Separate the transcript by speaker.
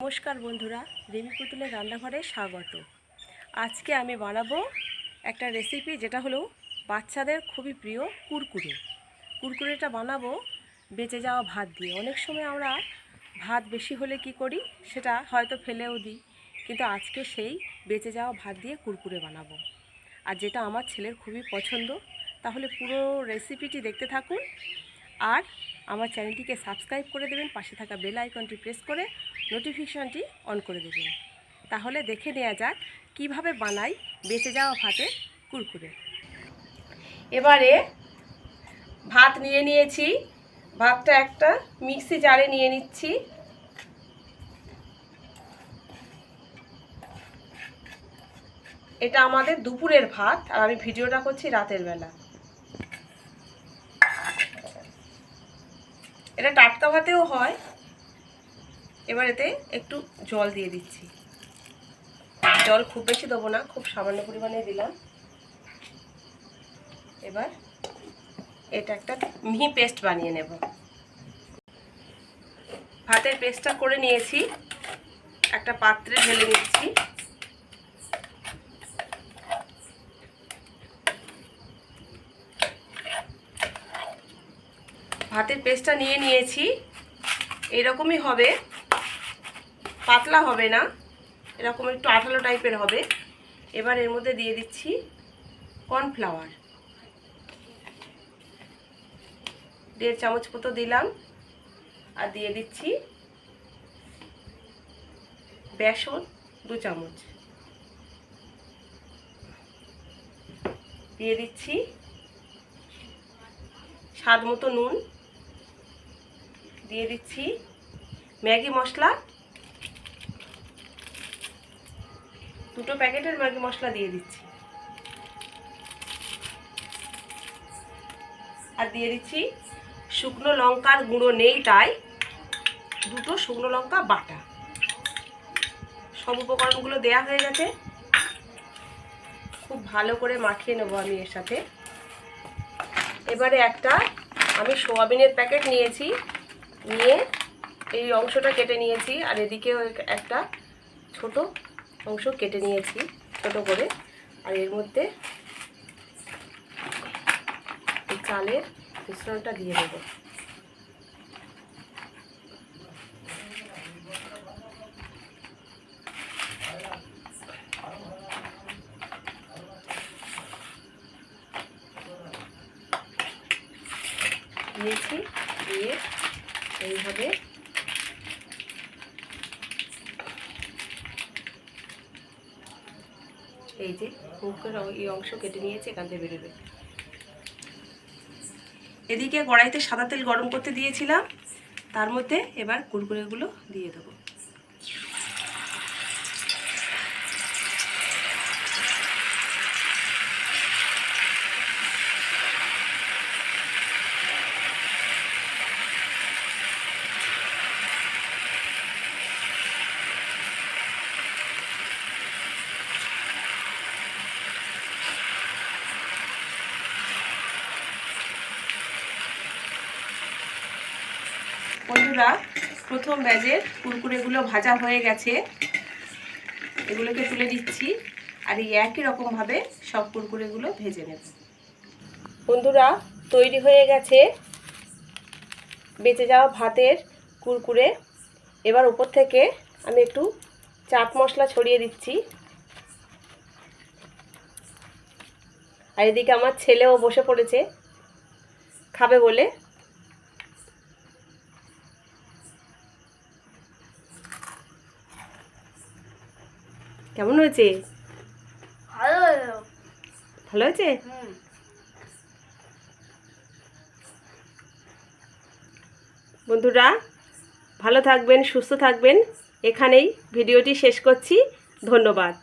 Speaker 1: নমস্কার বন্ধুরা, রিমি পুতুলের রান্নাঘরে স্বাগত। আজকে আমি বানাবো একটা রেসিপি যেটা হলো বাচ্চাদের খুবই প্রিয় কুরকুরে। কুরকুরেটা বানাবো বেঁচে যাওয়া ভাত দিয়ে। অনেক সময় আমরা ভাত বেশি হলে কি করি, সেটা হয়তো ফেলেও দিই, কিন্তু আজকে সেই বেঁচে যাওয়া ভাত দিয়ে কুরকুরে বানাবো, আর যেটা আমার ছেলের খুবই পছন্দ। তাহলে পুরো রেসিপিটি দেখতে থাকুন আর আমার চ্যানেলটিকে সাবস্ক্রাইব করে দেবেন, পাশে থাকা বেল আইকনটি প্রেস করে নোটিফিকেশনটি অন করে দেবেন। তাহলে দেখে নেওয়া যাক কিভাবে বানাই বেঁচে যাওয়া ভাতের কুরকুরে। এবারে ভাত নিয়ে নিয়েছি, ভাতটা একটা মিক্সি জারে নিয়ে নিচ্ছি। এটা আমাদের দুপুরের ভাত আর আমি ভিডিওটা করছি রাতের বেলা। এটা টাটকা ভাতেও হয়। এবার এতে একটু জল দিয়ে দিচ্ছি। জল খুব বেশি দেবো না, খুব সামান্য পরিমাণে দিলাম। এবার এটা একটা মিহি পেস্ট বানিয়ে নেব। ভাতের পেস্টটা করে নিয়েছি, একটা পাত্রে ঢেলে নিচ্ছি। ভাতের পেস্টটা নিয়ে নিয়েছি, এরকমই হবে, পাতলা হবে না, এরকম একটু আঠালো টাইপের হবে। এবার এর মধ্যে দিয়ে দিচ্ছি কর্নফ্লাওয়ার, 1.5 চামচ মতো দিলাম। আর দিয়ে দিচ্ছি বেসন 2 চামচ, দিয়ে দিচ্ছি স্বাদ মতো নুন, দিয়ে দিচ্ছি ম্যাগি মশলা, 2 প্যাকেটের ম্যাগি মশলা দিয়ে দিচ্ছি। আর দিয়ে দিচ্ছি শুকনো লঙ্কার গুঁড়ো, নেই তাই 2 শুকনো লঙ্কা বাটা। সব উপকরণগুলো দেয়া হয়ে গেছে, খুব ভালো করে মাখিয়ে নেব আমি এর সাথে। এবারে একটা আমি সোয়াবিনের প্যাকেট নিয়েছি, নিয়ে এই অংশটা কেটে নিয়েছি, আর এদিকেও একটা ছোট অংশ কেটে নিয়েছি ছোট করে। আর এর মধ্যে এই চালের মিশ্রণটা দিয়ে দেব। দিয়েছি, দিয়ে এইভাবে এই যে মুখের এই অংশ কেটে নিয়েছি, এখান থেকে বেরোবে। এদিকে কড়াইতে সাদা তেল গরম করতে দিয়েছিলাম, তার মধ্যে এবার কুরকুরেগুলো দিয়ে দেবো। বন্ধুরা, প্রথম ব্যাচের কুরকুরেগুলো ভাজা হয়ে গেছে, এগুলোকে তুলে দিচ্ছি। আর এই একই রকমভাবে সব কুরকুরেগুলো ভেজে নেব। বন্ধুরা, তৈরি হয়ে গেছে বেঁচে যাওয়া ভাতের কুরকুরে। এবার উপর থেকে আমি একটু চাট মশলা ছড়িয়ে দিচ্ছি। আর এদিকে আমার ছেলেও বসে পড়েছে খাবে বলে। কেমন হয়েছে? ভালো হয়েছে। বন্ধুরা, ভালো থাকবেন, সুস্থ থাকবেন। এখানেই ভিডিওটি শেষ করছি। ধন্যবাদ।